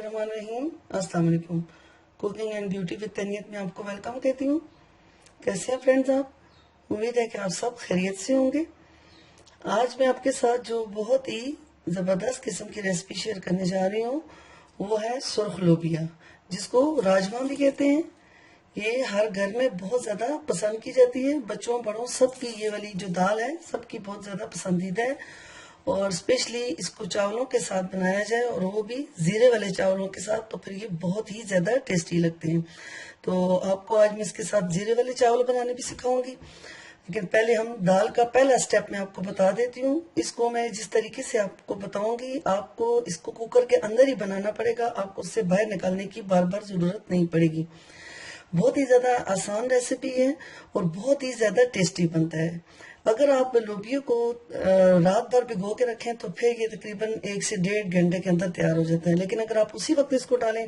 बिस्मिल्लाहिर्रहमानिर्रहीम। अस्सलाम वालेकुम। कुकिंग एंड ब्यूटी विद तनियत में आपको वेलकम कहती हूँ। कैसे हैं फ्रेंड्स आप? उम्मीद है कि आप सब खैरियत से होंगे। आज मैं आपके साथ जो बहुत ही ज़बरदस्त किस्म की रेसिपी शेयर करने जा रही हूँ वो है सुर्ख लोबिया, जिसको राजमा भी कहते हैं। ये हर घर में बहुत ज़्यादा पसंद की जाती है, बच्चों बड़ों सबकी ये वाली जो दाल है सबकी बहुत ज़्यादा पसंदीदा है। और स्पेशली इसको चावलों के साथ बनाया जाए और वो भी जीरे वाले चावलों के साथ, तो फिर ये बहुत ही ज्यादा टेस्टी लगते हैं। तो आपको आज मैं इसके साथ जीरे वाले चावल बनाने भी सिखाऊंगी, लेकिन पहले हम दाल का पहला स्टेप मैं आपको बता देती हूँ। इसको मैं जिस तरीके से आपको बताऊंगी, आपको इसको कुकर के अंदर ही बनाना पड़ेगा, आपको उससे बाहर निकालने की बार बार जरूरत नहीं पड़ेगी। बहुत ही ज्यादा आसान रेसिपी है और बहुत ही ज्यादा टेस्टी बनता है। अगर आप लोबिया को रात भर भिगो के रखें तो फिर ये तकरीबन 1 से 1.5 घंटे के अंदर तैयार हो जाता है, लेकिन अगर आप उसी वक्त इसको डालें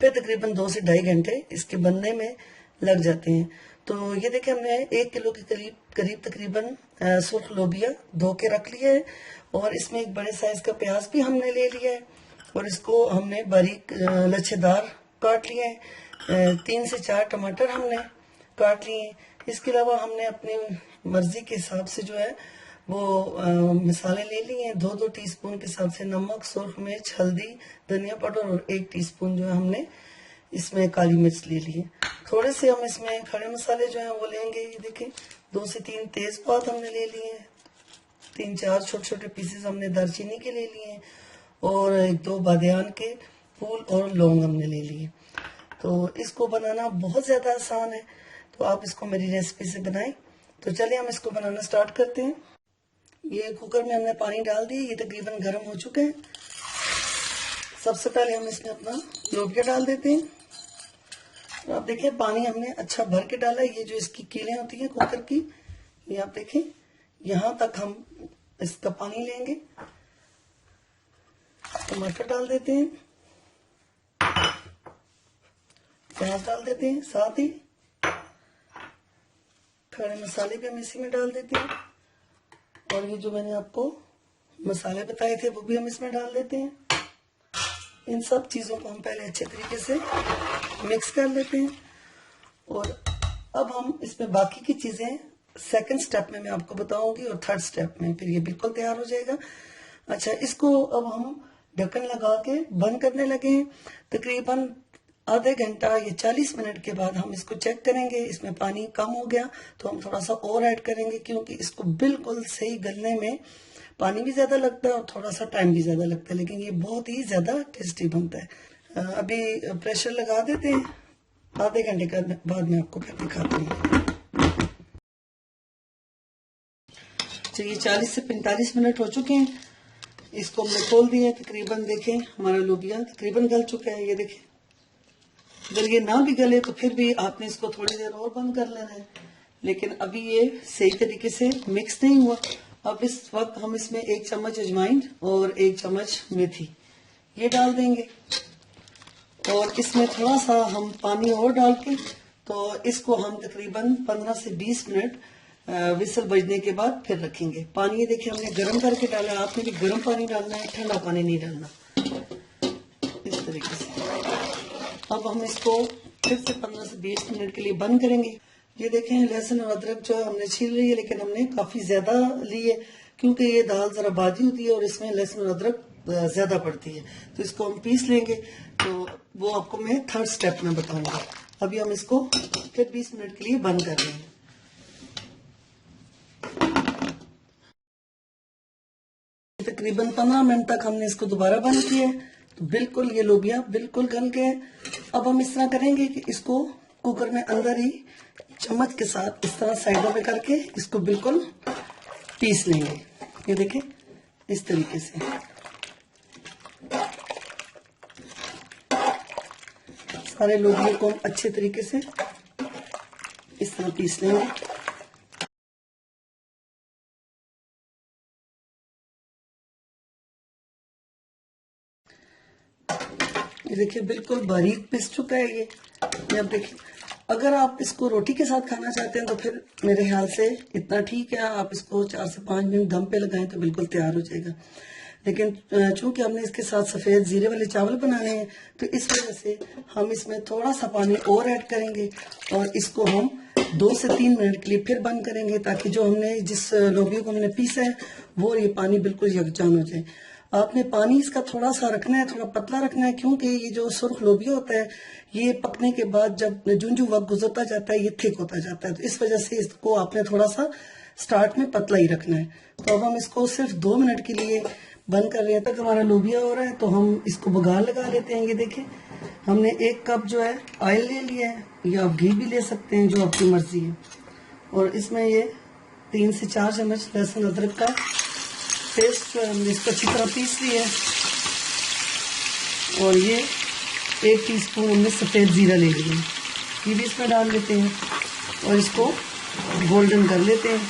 फिर तकरीबन 2 से 2.5 घंटे इसके बनने में लग जाते हैं। तो ये देखिए, हमने 1 किलो के करीब तकरीबन सुर्ख लोबिया धो के रख लिया है और इसमें एक बड़े साइज का प्याज भी हमने ले लिया है और इसको हमने बारीक लच्छेदार काट लिया है। 3 से 4 टमाटर हमने काट लिए। इसके अलावा हमने अपनी मर्जी के हिसाब से जो है वो मसाले ले लिए हैं। 2-2 टीस्पून के हिसाब से नमक, सुर्ख मिर्च, हल्दी, धनिया पाउडर और 1 टीस्पून जो है हमने इसमें काली मिर्च ले ली है। थोड़े से हम इसमें खड़े मसाले जो है वो लेंगे। ये देखिए, 2 से 3 तेजपात हमने ले लिए हैं, 3-4 छोटे छोटे पीसेस हमने दालचीनी के ले लिए हैं और 1-2 बादियान के फूल और लौंग हमने ले लिए। तो इसको बनाना बहुत ज्यादा आसान है, तो आप इसको मेरी रेसिपी से बनाएं। तो चलिए हम इसको बनाना स्टार्ट करते हैं। ये कुकर में हमने पानी डाल दिया, ये तकरीबन गर्म हो चुके हैं। सबसे पहले हम इसमें अपना लोबिया डाल देते हैं। तो आप देखिए, पानी हमने अच्छा भर के डाला है। ये जो इसकी कीलें होती हैं कुकर की, ये आप देखें, यहां तक हम इसका पानी लेंगे। टमाटर डाल देते हैं, प्याज डाल देते हैं, साथ ही खड़े मसाले भी हम इसी में डाल देते हैं और ये जो मैंने आपको मसाले बताए थे वो भी हम इसमें डाल देते हैं। इन सब चीजों को हम पहले अच्छे तरीके से मिक्स कर लेते हैं और अब हम इसमें बाकी की चीजें सेकंड स्टेप में मैं आपको बताऊंगी और थर्ड स्टेप में फिर ये बिल्कुल तैयार हो जाएगा। अच्छा, इसको अब हम ढक्कन लगा के बंद करने लगे हैं। तकरीबन आधे घंटा या 40 मिनट के बाद हम इसको चेक करेंगे। इसमें पानी कम हो गया तो हम थोड़ा सा और ऐड करेंगे, क्योंकि इसको बिल्कुल सही गलने में पानी भी ज्यादा लगता है और थोड़ा सा टाइम भी ज्यादा लगता है, लेकिन ये बहुत ही ज्यादा टेस्टी बनता है। अभी प्रेशर लगा देते हैं, आधे घंटे के बाद मैं आपको फिर दिखाती हूँ। चलिए, 40 से 45 मिनट हो चुके हैं। इसको हमने खोल दिया। तकरीबन देखें, हमारा लोबिया तकरीबन गल चुका है। ये देखें, अगर ये ना भी गले तो फिर भी आपने इसको थोड़ी देर और बंद कर लेना है, लेकिन अभी ये सही तरीके से मिक्स नहीं हुआ। अब इस वक्त हम इसमें 1 चम्मच अजवाइन और 1 चम्मच मेथी ये डाल देंगे और इसमें थोड़ा सा हम पानी और डाल के तो इसको हम तकरीबन 15 से 20 मिनट विसल बजने के बाद फिर रखेंगे। पानी ये देखिए हमने गर्म करके डाला है, आपने भी गर्म पानी डालना है, ठंडा पानी नहीं डालना। इस तरीके से अब हम इसको फिर से 15 से 20 मिनट के लिए बंद करेंगे। ये देखें, लहसुन और अदरक जो हमने छील ली है, लेकिन हमने काफी ज्यादा ली है क्योंकि ये दाल जरा बादी होती है और इसमें लहसुन और अदरक ज्यादा पड़ती है, तो इसको हम पीस लेंगे। तो वो आपको मैं थर्ड स्टेप में बताऊंगा। अभी हम इसको फिर 20 मिनट के लिए बंद कर रहे हैं। तकरीबन 15 मिनट तक हमने इसको दोबारा बंद किया है, तो बिल्कुल ये लोबिया बिल्कुल गल गए। अब हम इस तरह करेंगे कि इसको कुकर में अंदर ही चम्मच के साथ इस तरह साइडों पे करके इसको बिल्कुल पीस लेंगे। ये देखें, इस तरीके से सारे लोबिया को हम अच्छे तरीके से इस तरह पीस लेंगे। ये देखिए, बिल्कुल बारीक पिस चुका है ये। अब देखिए, अगर आप इसको रोटी के साथ खाना चाहते हैं तो फिर मेरे ख्याल से इतना ठीक है। आप इसको 4 से 5 मिनट दम पे लगाएं तो बिल्कुल तैयार हो जाएगा। लेकिन चूंकि हमने इसके साथ सफेद जीरे वाले चावल बनाने हैं तो इस वजह से हम इसमें थोड़ा सा पानी और ऐड करेंगे और इसको हम 2 से 3 मिनट के लिए फिर बंद करेंगे, ताकि जो हमने जिस लोबियों को हमने पीसा है वो ये पानी बिल्कुल यकजान हो जाए। आपने पानी इसका थोड़ा सा रखना है, थोड़ा पतला रखना है, क्योंकि ये जो सुर्ख लोबिया होता है ये पकने के बाद जब जुंजू वक्त गुजरता जाता है ये थिक होता जाता है, तो इस वजह से इसको आपने थोड़ा सा स्टार्ट में पतला ही रखना है। तो अब हम इसको सिर्फ 2 मिनट के लिए बंद कर रहे हैं। तक हमारा लोबिया हो रहा है तो हम इसको बघार लगा लेते हैं। ये देखें, हमने 1 कप जो है ऑयल ले लिया है, या आप घी भी ले सकते हैं, जो आपकी मर्जी है। और इसमें ये 3 से 4 चम्मच लहसुन अदरक का पेस्ट जो है हमने इसको अच्छी तरह पीस लिया है। और ये 1 टीस्पून हमने सफ़ेद ज़ीरा ले लिया है, ये भी इसमें डाल लेते हैं और इसको गोल्डन कर लेते हैं।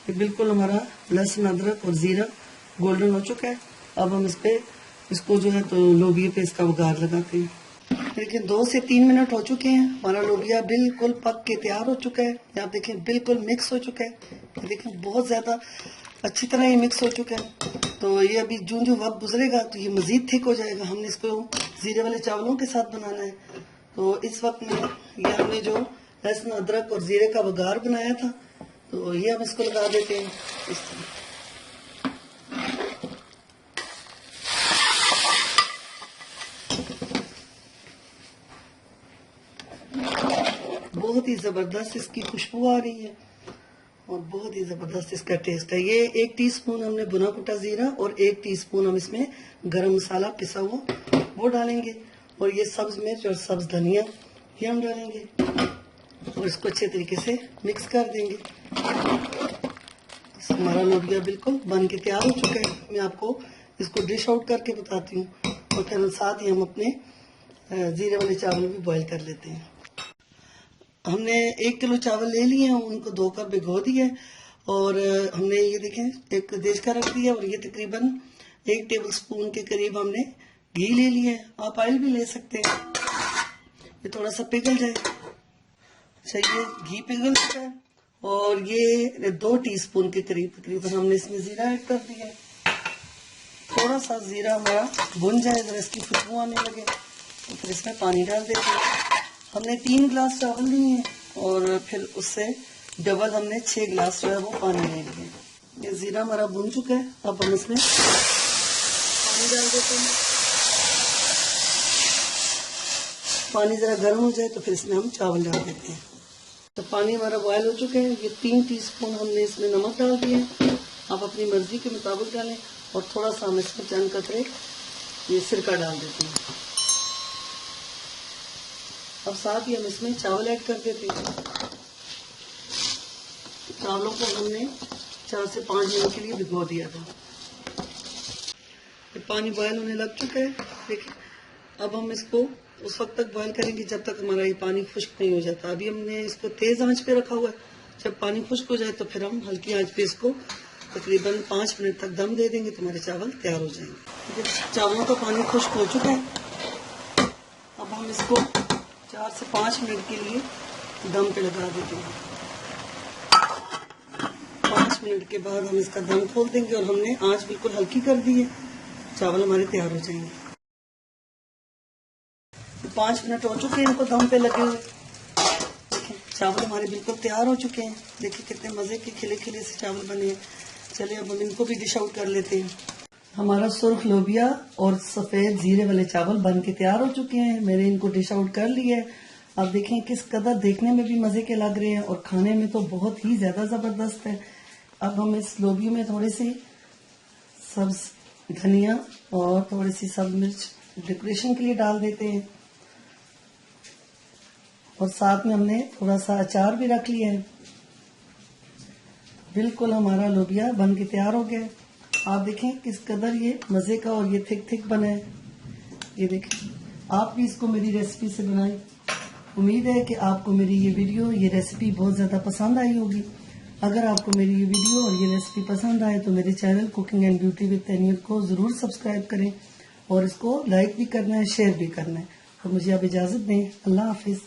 ये बिल्कुल हमारा लहसुन अदरक और ज़ीरा गोल्डन हो चुका है। अब हम इसको जो है तो लोबिया पे इसका बघार लगाते हैं। देखिए 2 से 3 मिनट हो चुके हैं, हमारा लोबिया बिल्कुल पक के तैयार हो चुका है। आप देखें बिल्कुल मिक्स हो चुका है, देखें बहुत ज़्यादा अच्छी तरह ये मिक्स हो चुका है। तो ये अभी जो वक्त गुजरेगा तो ये मज़ीद थिक हो जाएगा। हमने इसको जीरे वाले चावलों के साथ बनाना है, तो इस वक्त में ये हमने जो लहसुन अदरक और ज़ीरे का बघार बनाया था तो ये हम इसको लगा देते हैं इस तरह। बहुत ही ज़बरदस्त इसकी खुशबू आ रही है और बहुत ही ज़बरदस्त इसका टेस्ट है। ये 1 टीस्पून हमने भुना कुटा ज़ीरा और 1 टीस्पून हम इसमें गरम मसाला पिसा हुआ वो डालेंगे, और ये सब्ज़ मिर्च और सब्ज़ धनिया ये हम डालेंगे और इसको अच्छे तरीके से मिक्स कर देंगे। हमारा लोबिया बिल्कुल बन के तैयार हो चुका है। मैं आपको इसको डिश आउट करके बताती हूँ, और फिर साथ ही हम अपने ज़ीरे वाले चावल भी बॉईल कर लेते हैं। हमने 1 किलो चावल ले लिए हैं, उनको धोकर भिगो दिया है, और हमने ये देखें एक देश का रख दिया, और ये तकरीबन 1 टेबल स्पून के करीब हमने घी ले लिया है। आप ऑयल भी ले सकते हैं, ये थोड़ा सा पिघल जाए। अच्छा, ये घी पिघल चुका है और ये 2 टीस्पून के करीब तकरीबन हमने इसमें ज़ीरा ऐड कर दिया है। थोड़ा सा ज़ीरा हमारा भुन जाए, जरा इसकी खुशबू आने लगे तो फिर इसमें पानी डाल देते हैं। हमने 3 गिलास चावल लिए हैं और फिर उससे डबल हमने 6 गिलास जो है वो पानी ले लिए। ये ज़ीरा हमारा भुन चुका है, अब हम इसमें पानी डाल देते हैं। पानी ज़रा गर्म हो जाए तो फिर इसमें हम चावल डाल देते हैं। तो पानी हमारा बॉयल हो चुका है। ये 3 टीस्पून हमने इसमें नमक डाल दिया है, आप अपनी मर्जी के मुताबिक डालें, और थोड़ा सा हम इसमें चंद कतरे ये सिरका डाल देते हैं। अब साथ ही हम इसमें चावल ऐड कर देते हैं। चावलों को हमने 4 से 5 मिनट के लिए भिगो दिया था। पानी बॉयल होने लग चुका है। देखिए, अब हम इसको उस वक्त तक बॉयल करेंगे जब तक हमारा ये पानी खुश्क नहीं हो जाता। अभी हमने इसको तेज आंच पे रखा हुआ है, जब पानी खुश्क हो जाए तो फिर हम हल्की आंच पे इसको तकरीबन 5 मिनट तक दम दे देंगे तो हमारे चावल तैयार हो जाएंगे। चावलों का पानी खुश्क हो चुका है, अब हम इसको 4 से 5 मिनट के लिए दम पे लगा देते हैं। 5 मिनट के बाद हम इसका दम खोल देंगे और हमने आंच बिल्कुल हल्की कर दी है, चावल हमारे तैयार हो जाएंगे। 5 मिनट हो चुके हैं इनको दम पे लगे हुए। देखिए चावल हमारे बिल्कुल तैयार हो चुके हैं। देखिए कितने मज़े के खिले खिले से चावल बने हैं। चलिए अब हम इनको भी डिश आउट कर लेते हैं। हमारा सुर्ख लोबिया और सफ़ेद ज़ीरे वाले चावल बन के तैयार हो चुके हैं। मैंने इनको डिश आउट कर लिया है। आप देखें किस कदर देखने में भी मज़े के लग रहे हैं और खाने में तो बहुत ही ज़्यादा ज़बरदस्त है। अब हम इस लोबिया में थोड़ी सी सब्ज़ धनिया और थोड़ी सी सब्ज़ मिर्च डेकोरेशन के लिए डाल देते हैं, और साथ में हमने थोड़ा सा अचार भी रख लिया है। बिल्कुल हमारा लोबिया बन के तैयार हो गया है। आप देखें किस कदर ये मज़े का और ये थिक थिक बना है। ये देखें, आप भी इसको मेरी रेसिपी से बनाएं। उम्मीद है कि आपको मेरी ये वीडियो ये रेसिपी बहुत ज़्यादा पसंद आई होगी। अगर आपको मेरी ये वीडियो और ये रेसिपी पसंद आए तो मेरे channel cooking and beauty with Tainiyat को ज़रूर सब्सक्राइब करें और इसको लाइक भी करना है, शेयर भी करना है। और मुझे अब इजाज़त दें। अल्लाह हाफिज़।